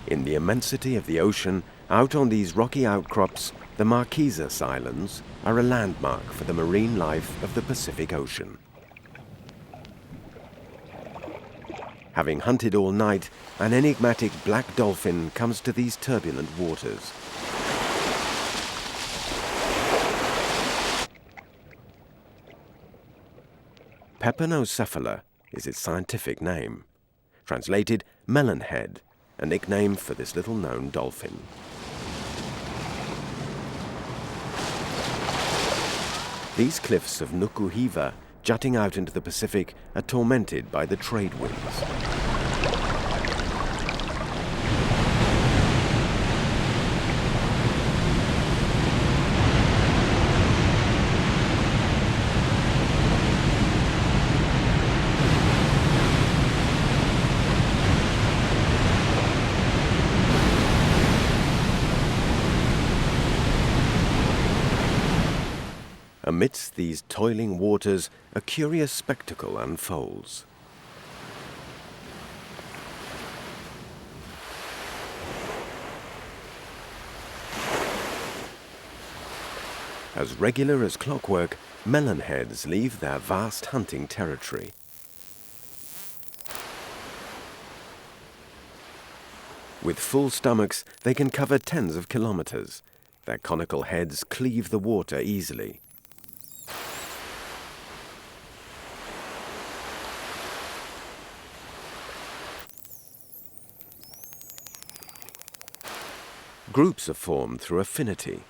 In the immensity of the ocean, out on these rocky outcrops, the Marquesas Islands are a landmark for the marine life of the Pacific Ocean. Having hunted all night, an enigmatic black dolphin comes to these turbulent waters. Pepanocephala is its scientific name. Translated, melon-head, a nickname for this little-known dolphin. These cliffs of Nukuhiva, jutting out into the Pacific, are tormented by the trade winds. Amidst these toiling waters, a curious spectacle unfolds. As regular as clockwork, melon-heads leave their vast hunting territory. With full stomachs, they can cover tens of kilometers. Their conical heads cleave the water easily. Groups are formed through affinity.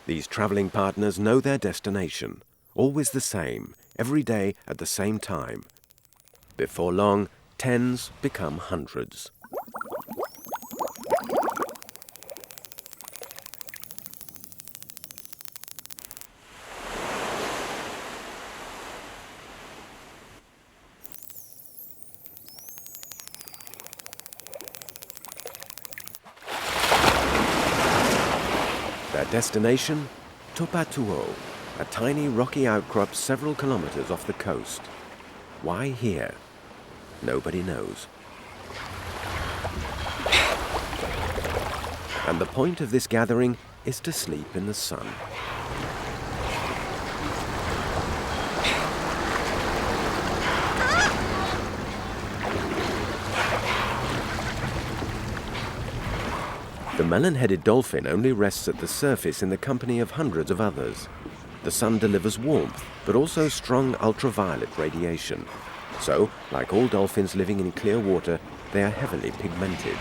These traveling partners know their destination, always the same, every day at the same time. Before long, tens become hundreds. Their destination? Topatuo, a tiny rocky outcrop several kilometers off the coast. Why here? Nobody knows. And the point of this gathering is to sleep in the sun. The melon-headed dolphin only rests at the surface in the company of hundreds of others. The sun delivers warmth, but also strong ultraviolet radiation. So, like all dolphins living in clear water, they are heavily pigmented.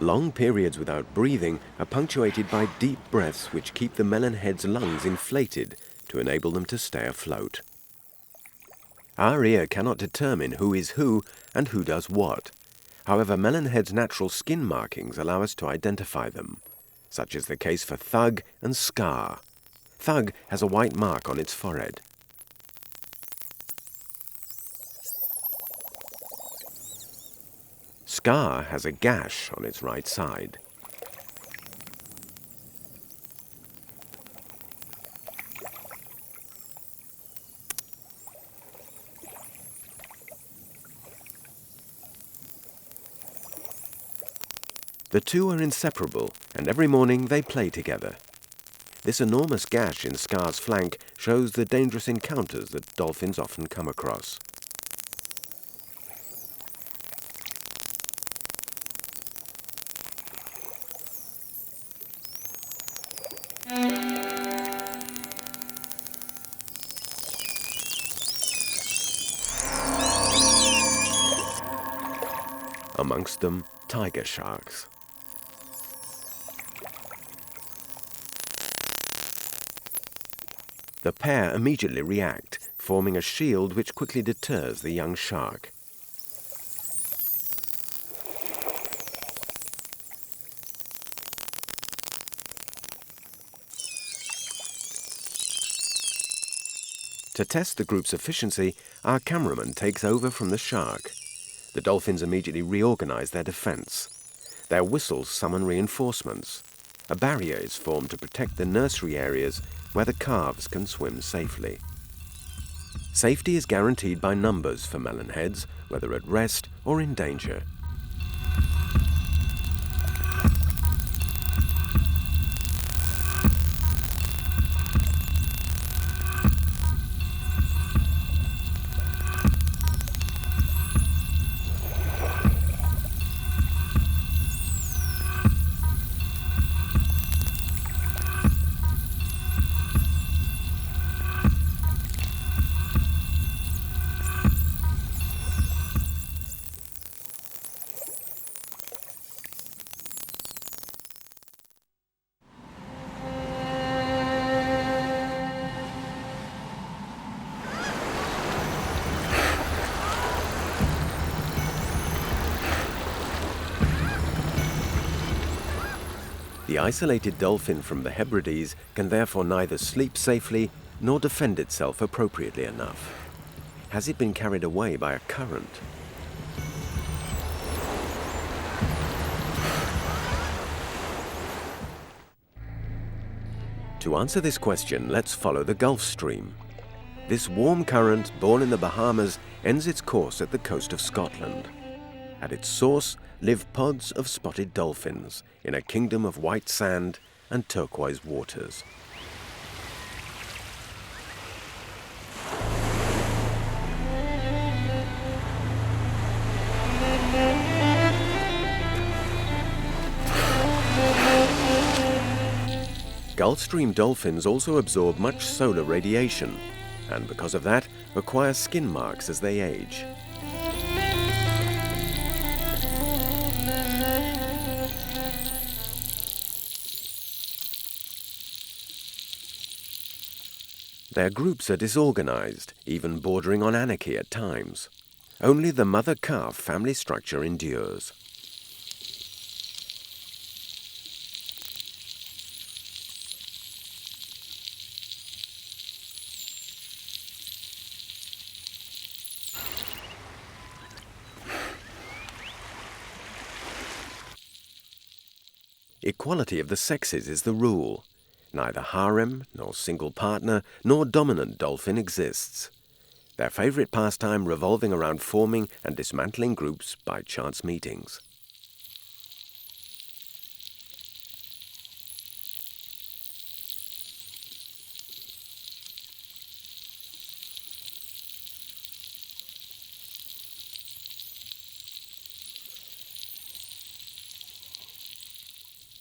Long periods without breathing are punctuated by deep breaths which keep the melon-head's lungs inflated to enable them to stay afloat. Our ear cannot determine who is who and who does what. However, melon-head's natural skin markings allow us to identify them. Such is the case for Thug and Scar. Thug has a white mark on its forehead. Scar has a gash on its right side. The two are inseparable, and every morning they play together. This enormous gash in Scar's flank shows the dangerous encounters that dolphins often come across. Amongst them, tiger sharks. The pair immediately react, forming a shield which quickly deters the young shark. To test the group's efficiency, our cameraman takes over from the shark. The dolphins immediately reorganize their defense. Their whistles summon reinforcements. A barrier is formed to protect the nursery areas where the calves can swim safely. Safety is guaranteed by numbers for melon-heads, whether at rest or in danger. The isolated dolphin from the Hebrides can therefore neither sleep safely nor defend itself appropriately enough. Has it been carried away by a current? To answer this question, let's follow the Gulf Stream. This warm current, born in the Bahamas, ends its course at the coast of Scotland. At its source live pods of spotted dolphins in a kingdom of white sand and turquoise waters. Gulf Stream dolphins also absorb much solar radiation, and because of that, acquire skin marks as they age. Their groups are disorganized, even bordering on anarchy at times. Only the mother-calf family structure endures. Equality of the sexes is the rule. Neither harem, nor single partner, nor dominant dolphin exists. Their favorite pastime revolving around forming and dismantling groups by chance meetings.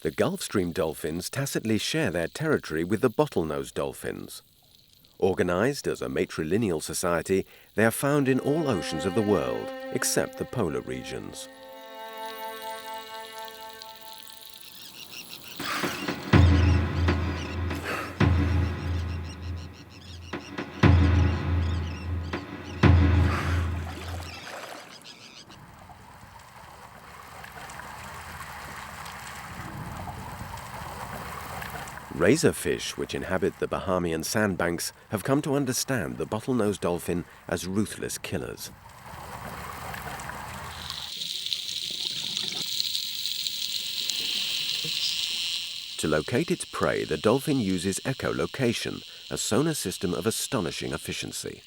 The Gulf Stream dolphins tacitly share their territory with the bottlenose dolphins. Organized as a matrilineal society, they are found in all oceans of the world, except the polar regions. Razorfish, which inhabit the Bahamian sandbanks, have come to understand the bottlenose dolphin as ruthless killers. To locate its prey, the dolphin uses echolocation, a sonar system of astonishing efficiency.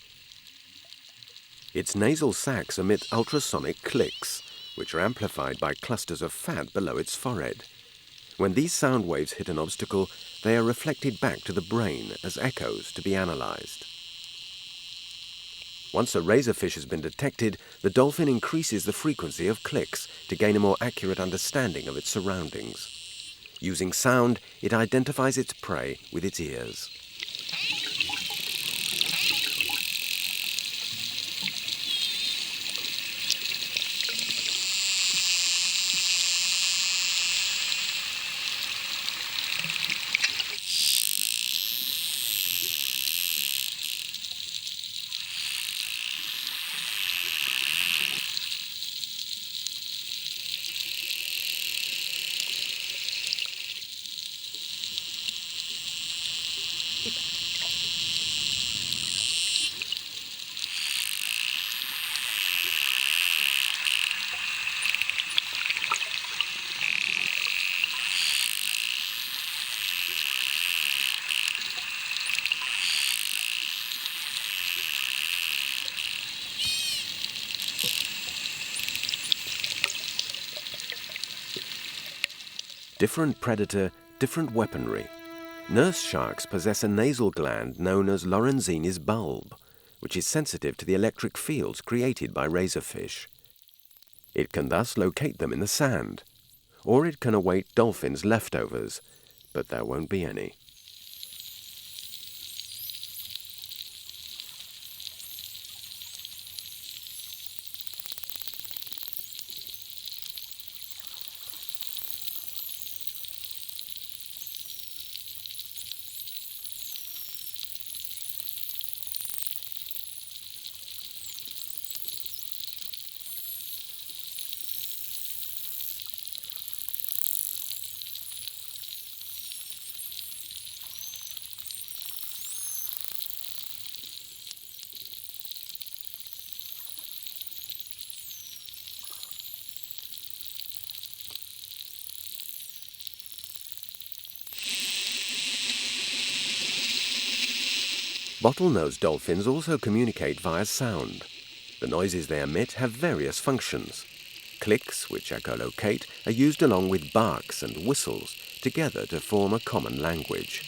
Its nasal sacs emit ultrasonic clicks, which are amplified by clusters of fat below its forehead. When these sound waves hit an obstacle, they are reflected back to the brain as echoes to be analyzed. Once a razorfish has been detected, the dolphin increases the frequency of clicks to gain a more accurate understanding of its surroundings. Using sound, it identifies its prey with its ears. Different predator, different weaponry. Nurse sharks possess a nasal gland known as Lorenzini's bulb, which is sensitive to the electric fields created by razorfish. It can thus locate them in the sand, or it can await dolphins' leftovers, but there won't be any. Bottlenose dolphins also communicate via sound. The noises they emit have various functions. Clicks, which echolocate, are used along with barks and whistles together to form a common language.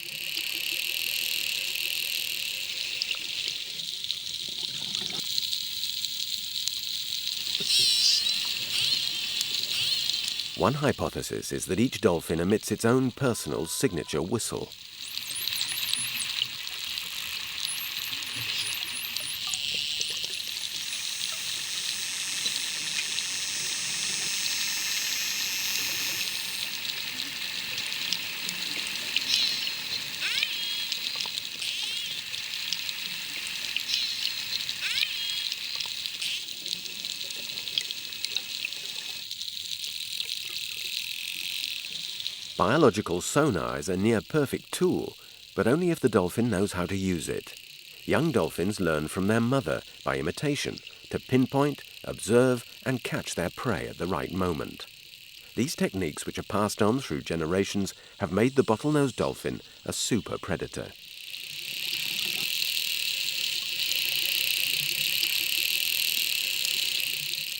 One hypothesis is that each dolphin emits its own personal signature whistle. Biological sonar is a near-perfect tool, but only if the dolphin knows how to use it. Young dolphins learn from their mother, by imitation, to pinpoint, observe, and catch their prey at the right moment. These techniques, which are passed on through generations, have made the bottlenose dolphin a super predator.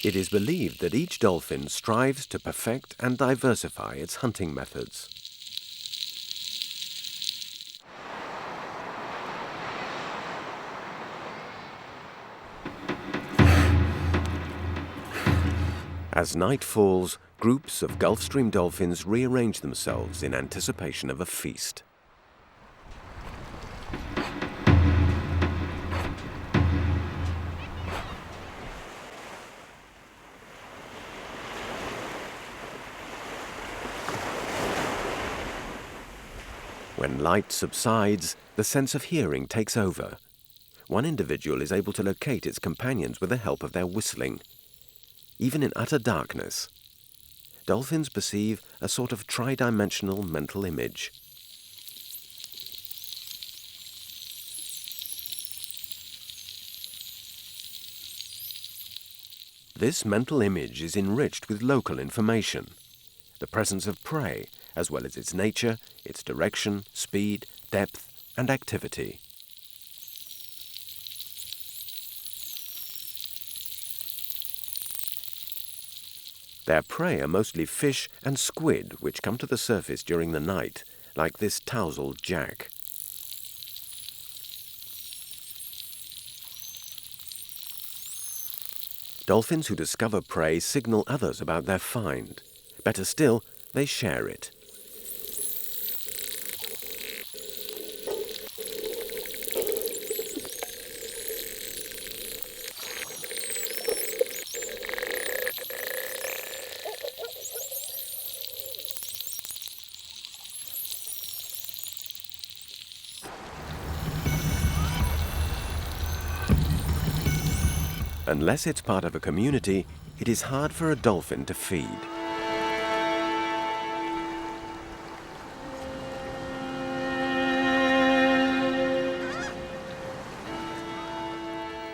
It is believed that each dolphin strives to perfect and diversify its hunting methods. As night falls, groups of Gulf Stream dolphins rearrange themselves in anticipation of a feast. When light subsides, the sense of hearing takes over. One individual is able to locate its companions with the help of their whistling. Even in utter darkness, dolphins perceive a sort of tri-dimensional mental image. This mental image is enriched with local information, the presence of prey, as well as its nature, its direction, speed, depth, and activity. Their prey are mostly fish and squid, which come to the surface during the night, like this tousled jack. Dolphins who discover prey signal others about their find. Better still, they share it. Unless it's part of a community, it is hard for a dolphin to feed.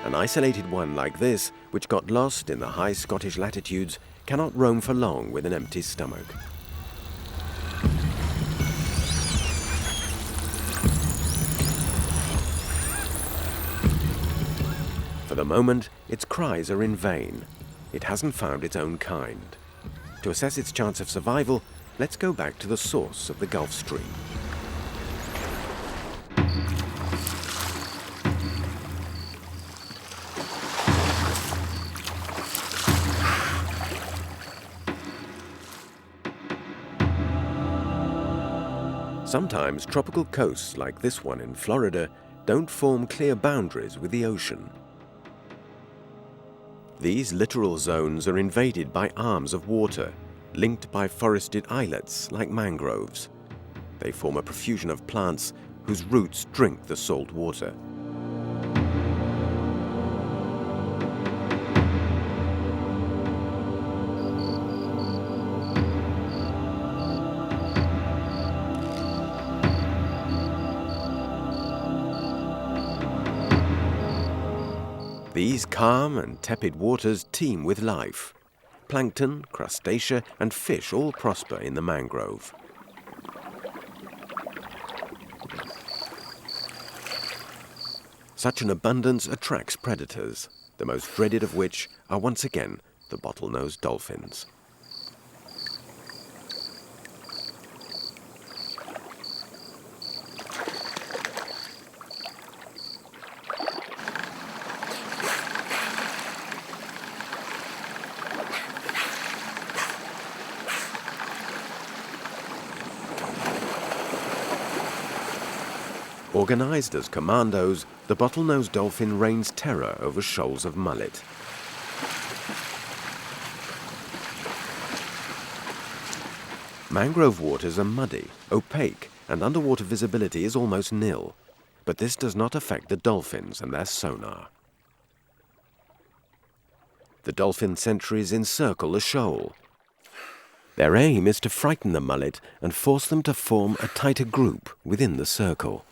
An isolated one like this, which got lost in the high Scottish latitudes, cannot roam for long with an empty stomach. For the moment, its cries are in vain. It hasn't found its own kind. To assess its chance of survival, Let's go back to the source of the Gulf Stream. Sometimes tropical coasts like this one in Florida don't form clear boundaries with the ocean. These littoral zones are invaded by arms of water, linked by forested islets like mangroves. They form a profusion of plants whose roots drink the salt water. These calm and tepid waters teem with life. Plankton, crustacea, and fish all prosper in the mangrove. Such an abundance attracts predators, the most dreaded of which are once again the bottlenose dolphins. Organized as commandos, the bottlenose dolphin rains terror over shoals of mullet. Mangrove waters are muddy, opaque, and underwater visibility is almost nil. But this does not affect the dolphins and their sonar. The dolphin sentries encircle the shoal. Their aim is to frighten the mullet and force them to form a tighter group within the circle.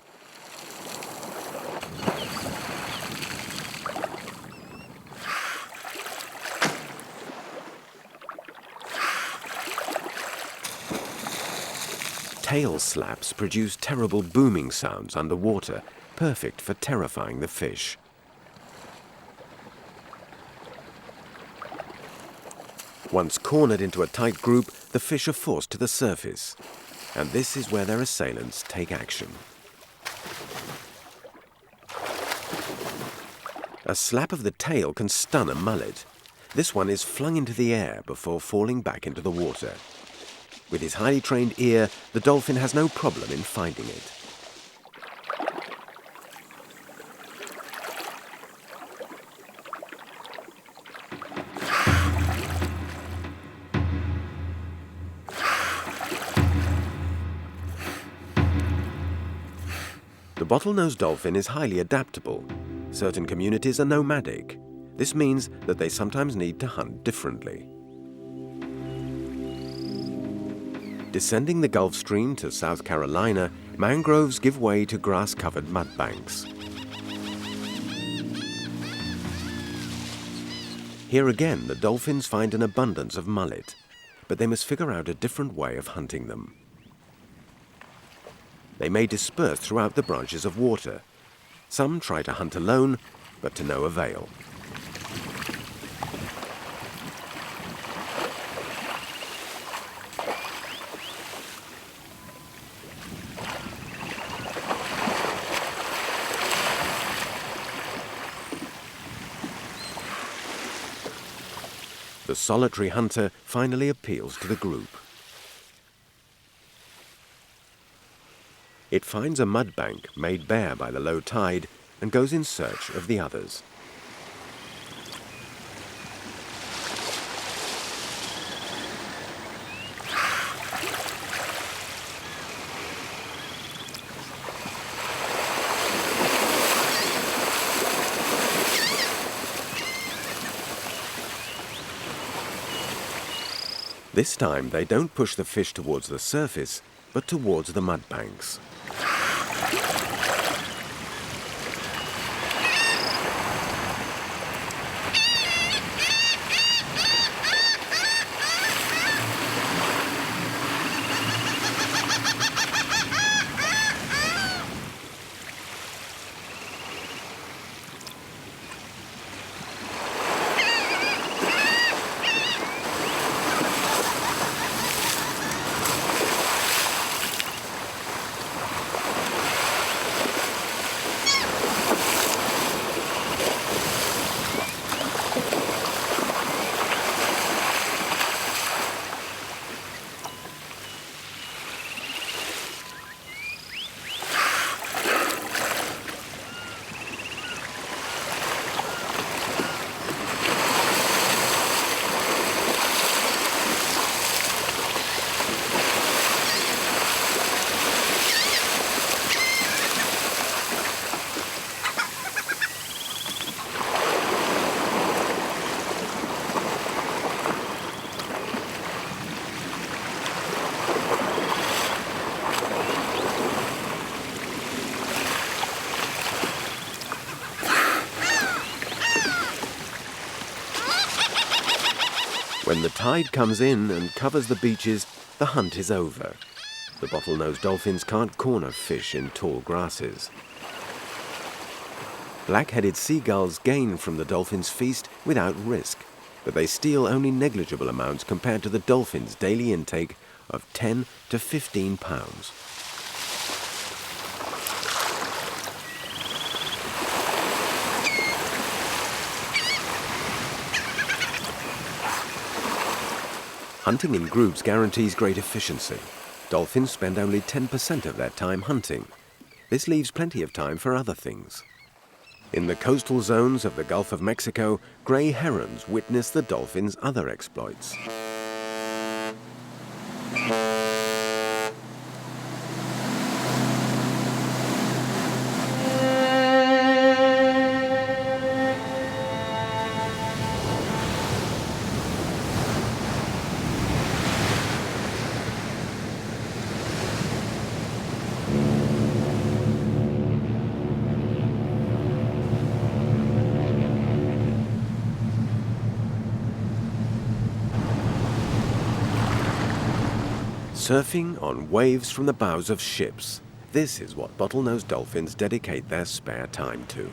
Tail slaps produce terrible booming sounds underwater, perfect for terrifying the fish. Once cornered into a tight group, the fish are forced to the surface, and this is where their assailants take action. A slap of the tail can stun a mullet. This one is flung into the air before falling back into the water. With his highly trained ear, the dolphin has no problem in finding it. The bottlenose dolphin is highly adaptable. Certain communities are nomadic. This means that they sometimes need to hunt differently. Descending the Gulf Stream to South Carolina, mangroves give way to grass-covered mudbanks. Here again, the dolphins find an abundance of mullet, but they must figure out a different way of hunting them. They may disperse throughout the branches of water. Some try to hunt alone, but to no avail. The solitary hunter finally appeals to the group. It finds a mudbank made bare by the low tide and goes in search of the others. This time they don't push the fish towards the surface, but towards the mudbanks. When the tide comes in and covers the beaches, the hunt is over. The bottlenose dolphins can't corner fish in tall grasses. Black-headed seagulls gain from the dolphins' feast without risk, but they steal only negligible amounts compared to the dolphins' daily intake of 10 to 15 pounds. Hunting in groups guarantees great efficiency. Dolphins spend only 10% of their time hunting. This leaves plenty of time for other things. In the coastal zones of the Gulf of Mexico, grey herons witness the dolphins' other exploits. Surfing on waves from the bows of ships. This is what bottlenose dolphins dedicate their spare time to.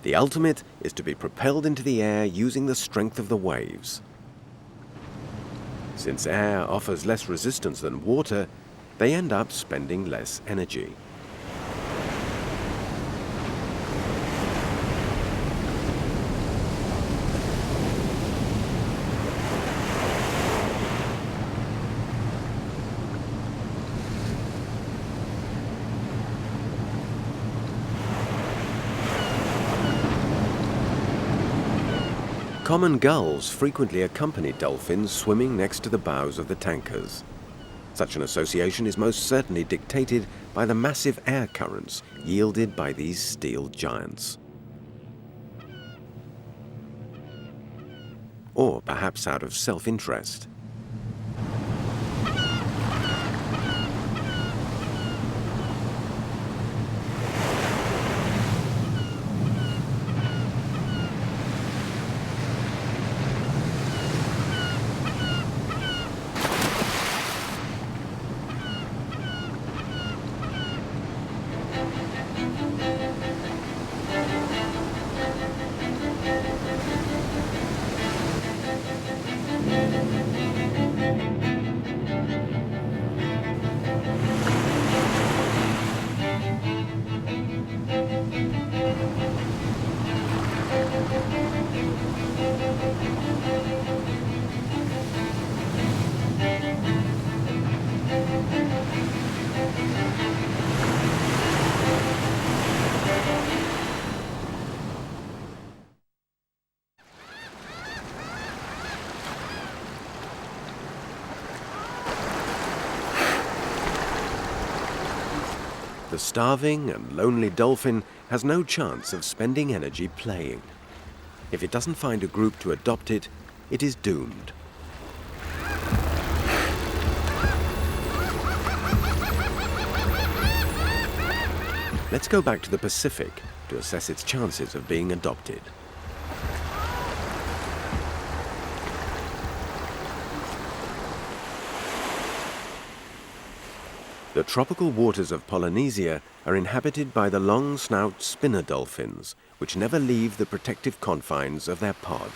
The ultimate is to be propelled into the air using the strength of the waves. Since air offers less resistance than water, they end up spending less energy. Common gulls frequently accompany dolphins swimming next to the bows of the tankers. Such an association is most certainly dictated by the massive air currents yielded by these steel giants. Or perhaps out of self-interest. The starving and lonely dolphin has no chance of spending energy playing. If it doesn't find a group to adopt it, it is doomed. Let's go back to the Pacific to assess its chances of being adopted. The tropical waters of Polynesia are inhabited by the long-snout spinner dolphins, which never leave the protective confines of their pod.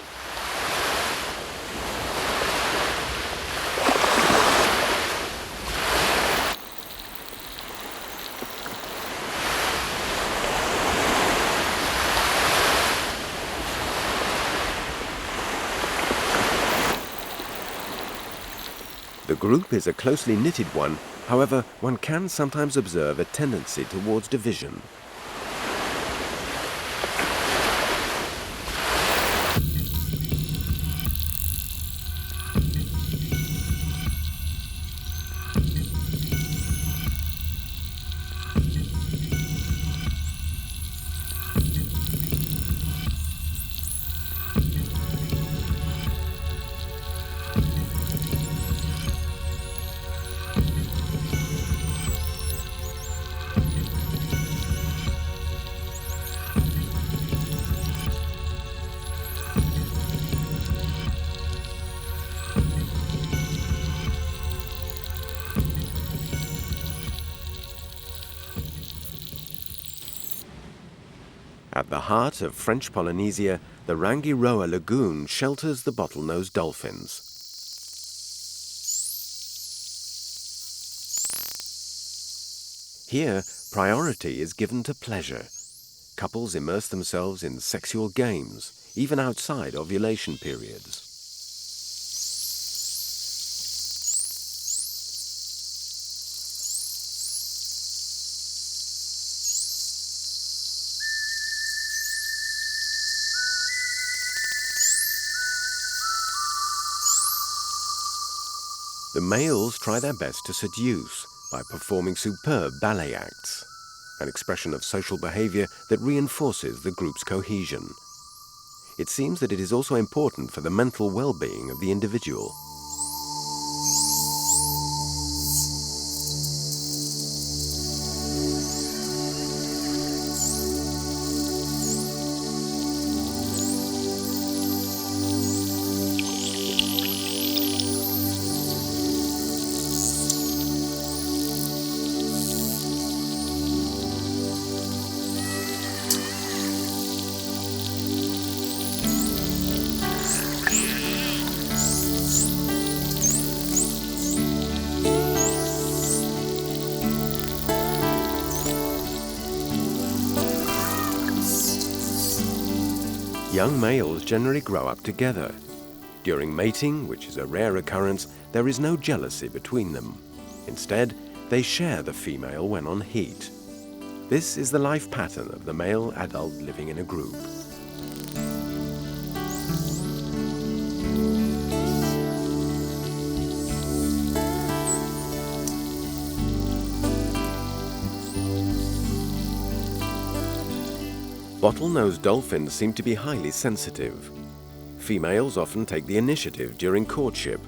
The group is a closely knitted one. However, one can sometimes observe a tendency towards division. At the heart of French Polynesia, the Rangiroa Lagoon shelters the bottlenose dolphins. Here, priority is given to pleasure. Couples immerse themselves in sexual games, even outside ovulation periods. The males try their best to seduce by performing superb ballet acts, an expression of social behavior that reinforces the group's cohesion. It seems that it is also important for the mental well-being of the individual. Young males generally grow up together. During mating, which is a rare occurrence, there is no jealousy between them. Instead, they share the female when on heat. This is the life pattern of the male adult living in a group. Bottlenose dolphins seem to be highly sensitive. Females often take the initiative during courtship.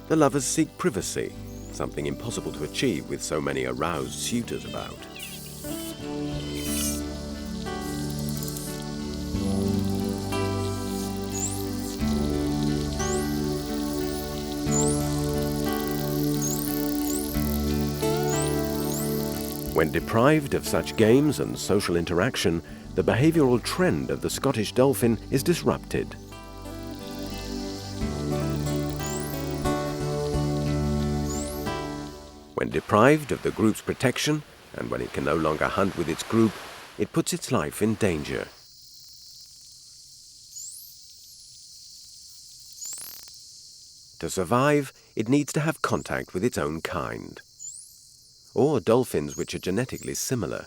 The lovers seek privacy, something impossible to achieve with so many aroused suitors about. When deprived of such games and social interaction, the behavioral trend of the Scottish dolphin is disrupted. When deprived of the group's protection, and when it can no longer hunt with its group, it puts its life in danger. To survive, it needs to have contact with its own kind, or dolphins which are genetically similar.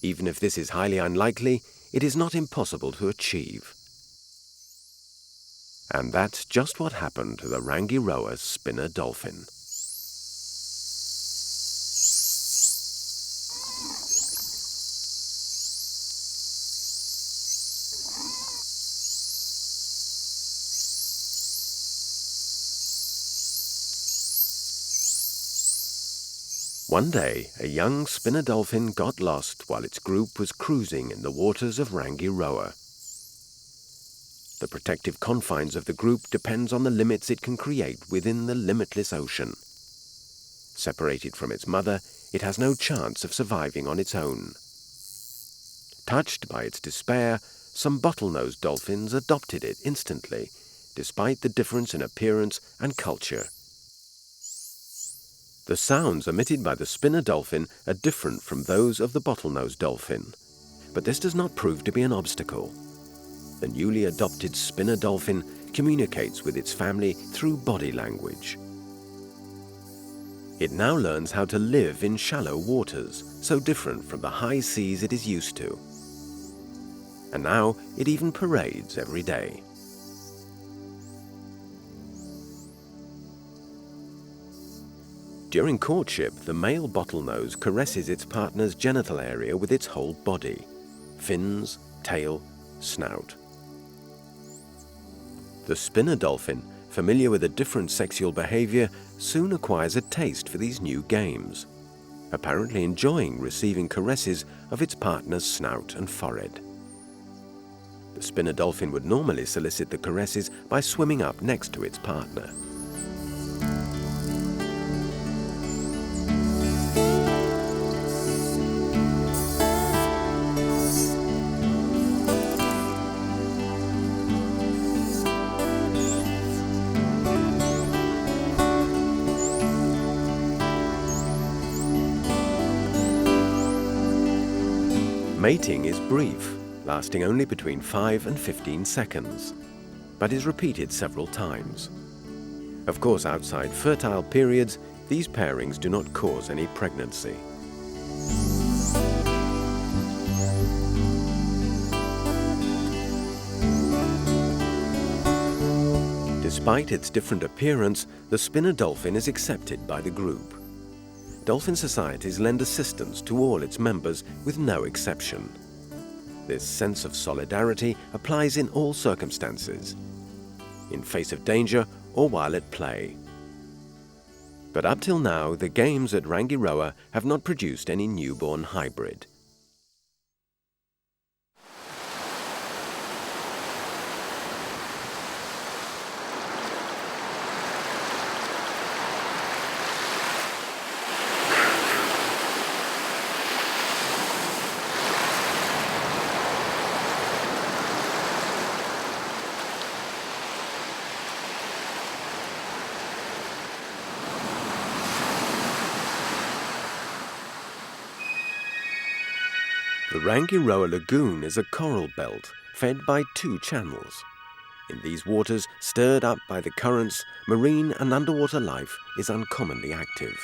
Even if this is highly unlikely, it is not impossible to achieve. And that's just what happened to the Rangiroa spinner dolphin. One day, a young spinner dolphin got lost while its group was cruising in the waters of Rangiroa. The protective confines of the group depends on the limits it can create within the limitless ocean. Separated from its mother, it has no chance of surviving on its own. Touched by its despair, some bottlenose dolphins adopted it instantly, despite the difference in appearance and culture. The sounds emitted by the spinner dolphin are different from those of the bottlenose dolphin, but this does not prove to be an obstacle. The newly adopted spinner dolphin communicates with its family through body language. It now learns how to live in shallow waters, so different from the high seas it is used to. And now it even parades every day. During courtship, the male bottlenose caresses its partner's genital area with its whole body: fins, tail, snout. The spinner dolphin, familiar with a different sexual behavior, soon acquires a taste for these new games, apparently enjoying receiving caresses of its partner's snout and forehead. The spinner dolphin would normally solicit the caresses by swimming up next to its partner. Mating is brief, lasting only between 5 and 15 seconds, but is repeated several times. Of course, outside fertile periods, these pairings do not cause any pregnancy. Despite its different appearance, the spinner dolphin is accepted by the group. Dolphin societies lend assistance to all its members with no exception. This sense of solidarity applies in all circumstances, in face of danger or while at play. But up till now, the games at Rangiroa have not produced any newborn hybrid. The Rangiroa Lagoon is a coral belt fed by 2 channels. In these waters, stirred up by the currents, marine and underwater life is uncommonly active.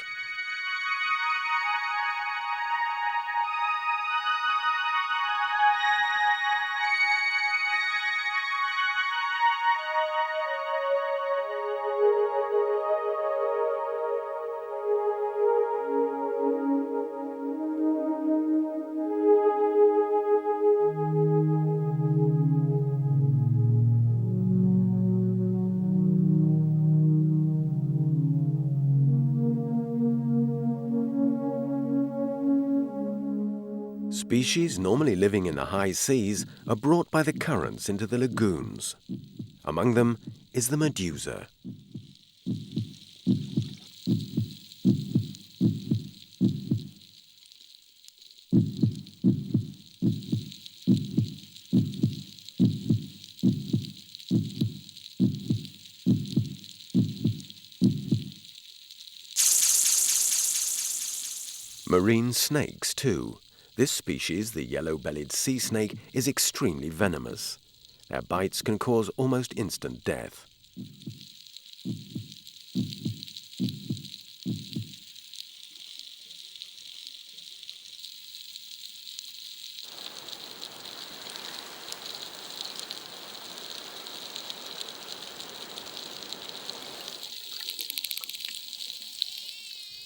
Species normally living in the high seas are brought by the currents into the lagoons. Among them is the medusa. Marine snakes too. This species, the yellow-bellied sea snake, is extremely venomous. Their bites can cause almost instant death.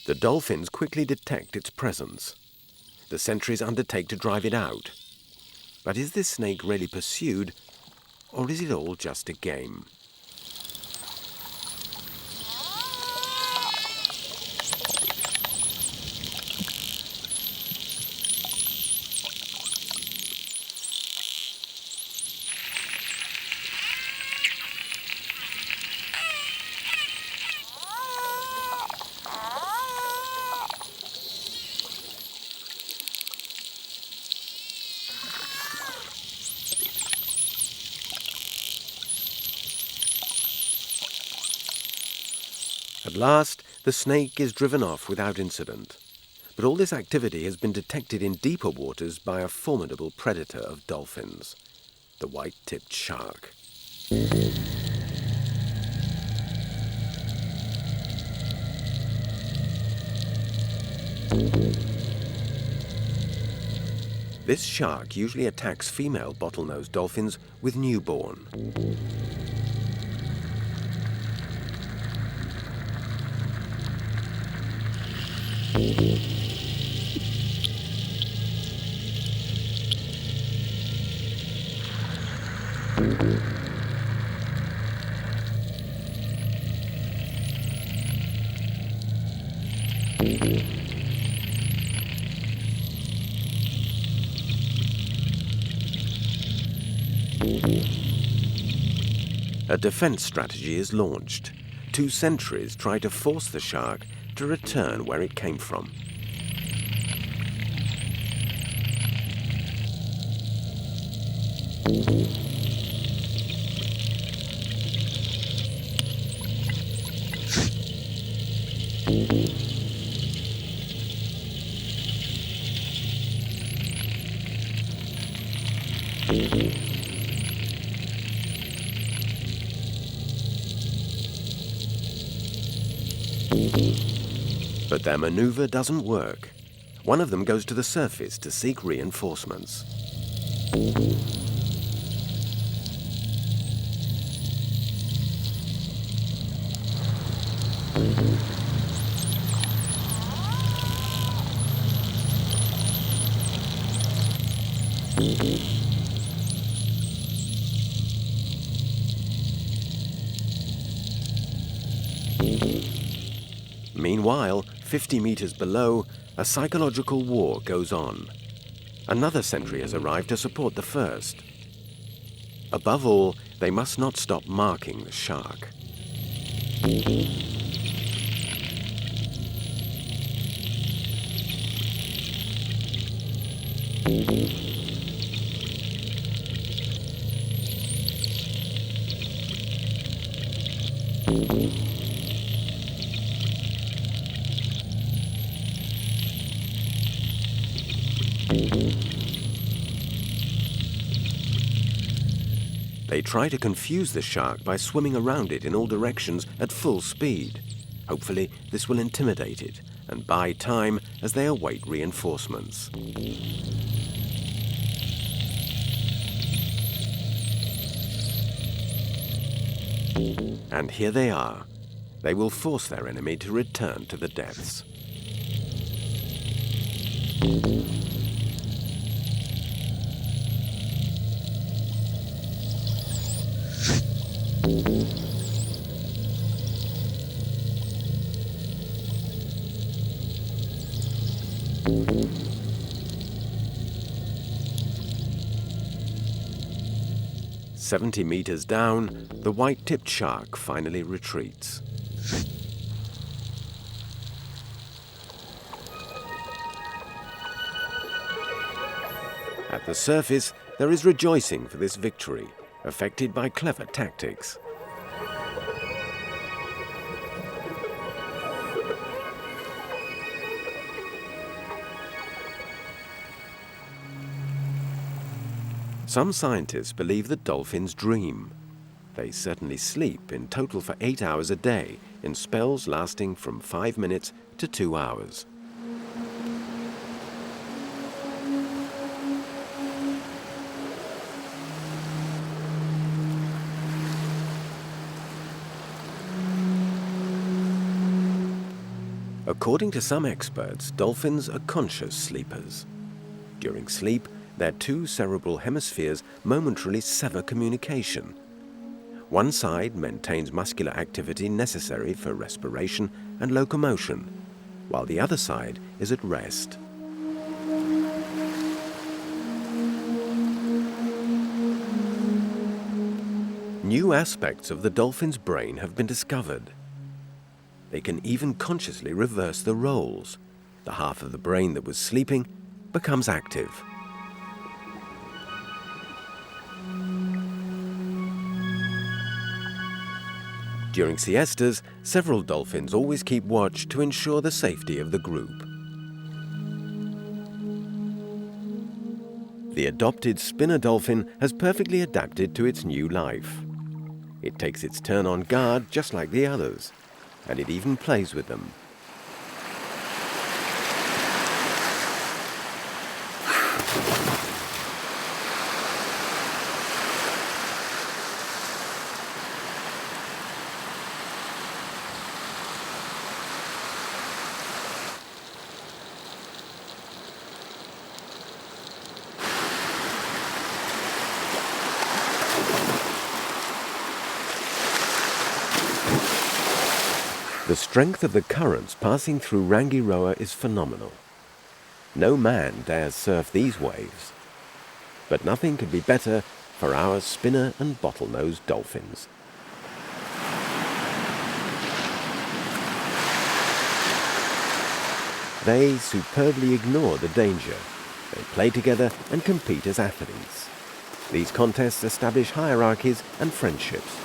The dolphins quickly detect its presence. The sentries undertake to drive it out. But is this snake really pursued, or is it all just a game? At last, the snake is driven off without incident. But all this activity has been detected in deeper waters by a formidable predator of dolphins, the white-tipped shark. This shark usually attacks female bottlenose dolphins with newborn. A defense strategy is launched. 2 sentries try to force the shark to return where it came from. But their maneuver doesn't work. One of them goes to the surface to seek reinforcements. Meanwhile, 50 meters below, a psychological war goes on. Another sentry has arrived to support the first. Above all, they must not stop marking the shark. They try to confuse the shark by swimming around it in all directions at full speed. Hopefully, this will intimidate it and buy time as they await reinforcements. And here they are. They will force their enemy to return to the depths. "70 meters down, the white-tipped shark finally retreats. At the surface, there is rejoicing for this victory, effected by clever tactics. Some scientists believe that dolphins dream. They certainly sleep in total for 8 hours a day, in spells lasting from 5 minutes to 2 hours. According to some experts, dolphins are conscious sleepers. During sleep, their two cerebral hemispheres momentarily sever communication. One side maintains muscular activity necessary for respiration and locomotion, while the other side is at rest. New aspects of the dolphin's brain have been discovered. They can even consciously reverse the roles. The half of the brain that was sleeping becomes active. During siestas, several dolphins always keep watch to ensure the safety of the group. The adopted spinner dolphin has perfectly adapted to its new life. It takes its turn on guard just like the others, and it even plays with them. The strength of the currents passing through Rangiroa is phenomenal. No man dares surf these waves. But nothing could be better for our spinner and bottlenose dolphins. They superbly ignore the danger. They play together and compete as athletes. These contests establish hierarchies and friendships.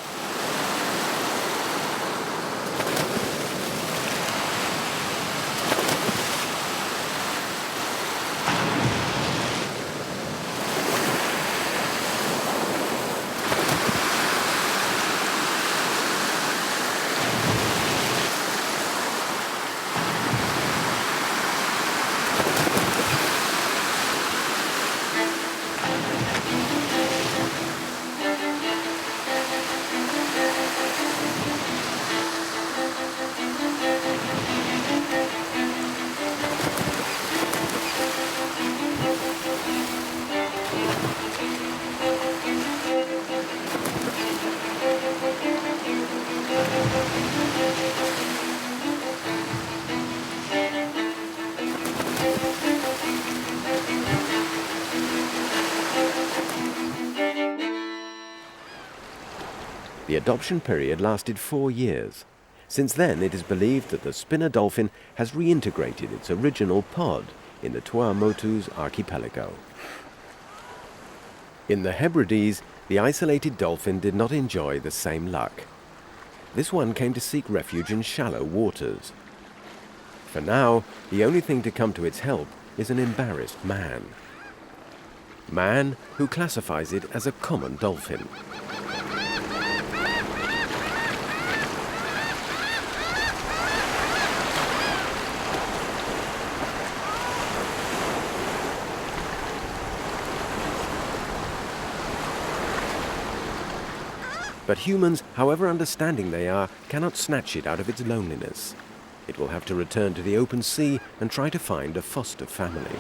The adoption period lasted 4 years. Since then, it is believed that the spinner dolphin has reintegrated its original pod in the Tuamotu's archipelago. In the Hebrides, the isolated dolphin did not enjoy the same luck. This one came to seek refuge in shallow waters. For now, the only thing to come to its help is an embarrassed man. Man who classifies it as a common dolphin. But humans, however understanding they are, cannot snatch it out of its loneliness. It will have to return to the open sea and try to find a foster family.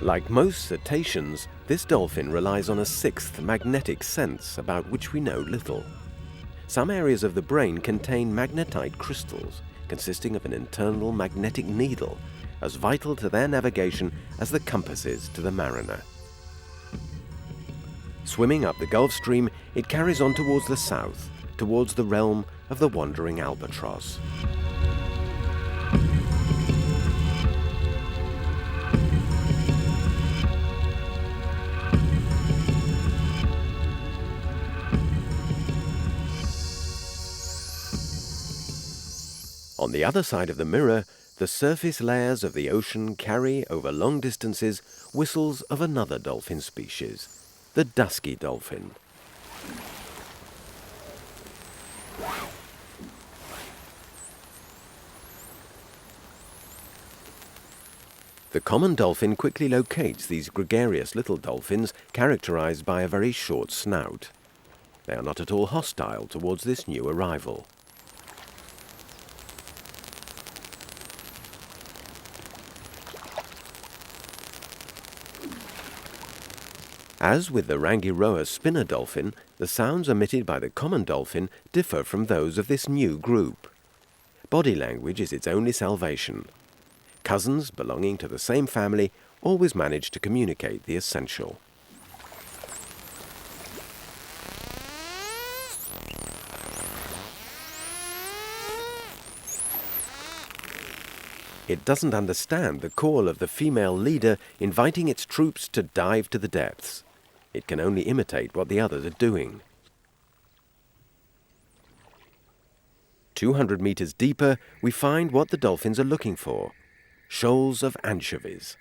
Like most cetaceans, this dolphin relies on a sixth magnetic sense about which we know little. Some areas of the brain contain magnetite crystals, consisting of an internal magnetic needle, as vital to their navigation as the compass is to the mariner. Swimming up the Gulf Stream, it carries on towards the south, towards the realm of the wandering albatross. On the other side of the mirror, the surface layers of the ocean carry over long distances whistles of another dolphin species, the dusky dolphin. The common dolphin quickly locates these gregarious little dolphins characterized by a very short snout. They are not at all hostile towards this new arrival. As with the Rangiroa spinner dolphin, the sounds emitted by the common dolphin differ from those of this new group. Body language is its only salvation. Cousins belonging to the same family always manage to communicate the essential. It doesn't understand the call of the female leader inviting its troops to dive to the depths. It can only imitate what the others are doing. 200 meters deeper, we find what the dolphins are looking for: shoals of anchovies.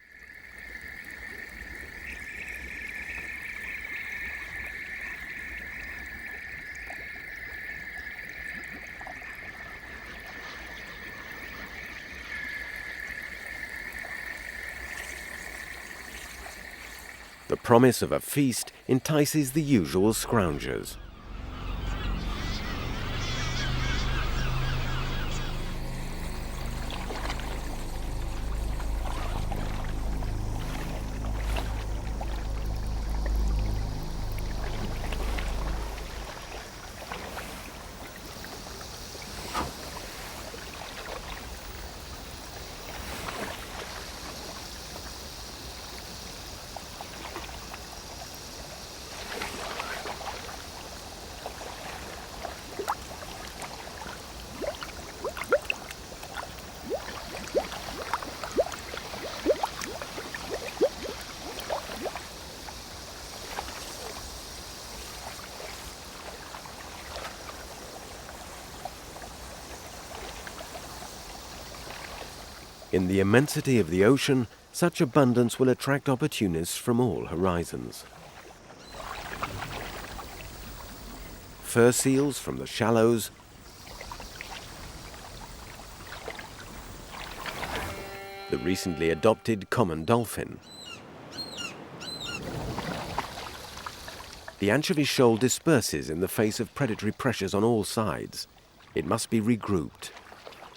The promise of a feast entices the usual scroungers. In the immensity of the ocean, such abundance will attract opportunists from all horizons. Fur seals from the shallows, the recently adopted common dolphin. The anchovy shoal disperses in the face of predatory pressures on all sides. it must be regrouped.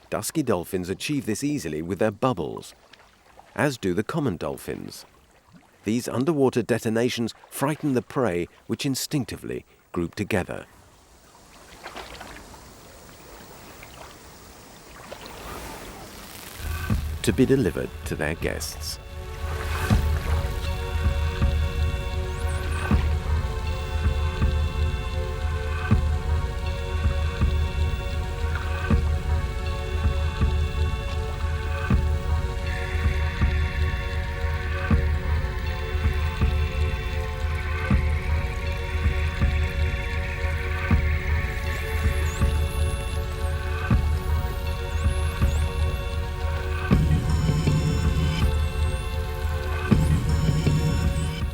Dusky dolphins achieve this easily with their bubbles, as do the common dolphins. These underwater detonations frighten the prey, which instinctively group together. To be delivered to their guests.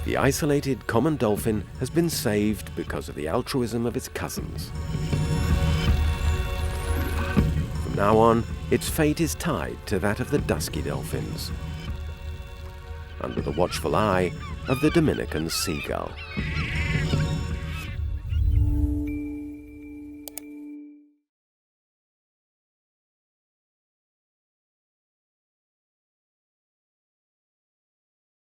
The isolated common dolphin has been saved because of the altruism of its cousins. From now on, its fate is tied to that of the dusky dolphins, under the watchful eye of the Dominican seagull.